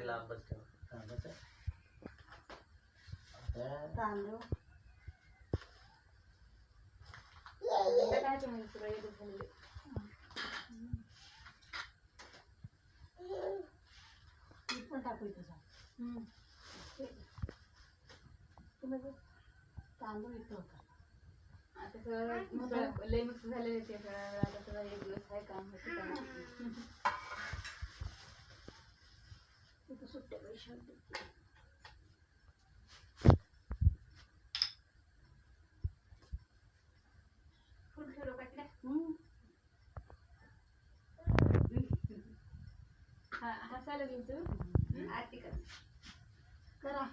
तिला आंबट ठेव. आंबट आहे. तांदूळ टाकायचं म्हणजे सगळं एकच झालेलं. पीठ पण टाकू तुझा तांदूळ इथं होता. आता सगळं लय मिक्स झालेलं ते सगळं. आता सगळं एक दिवस आहे काम होतं. तिथं सुट्ट्या पैसे होते. फुल ठेवलं का तिला? हसायला गेली तू? आरती कर. करा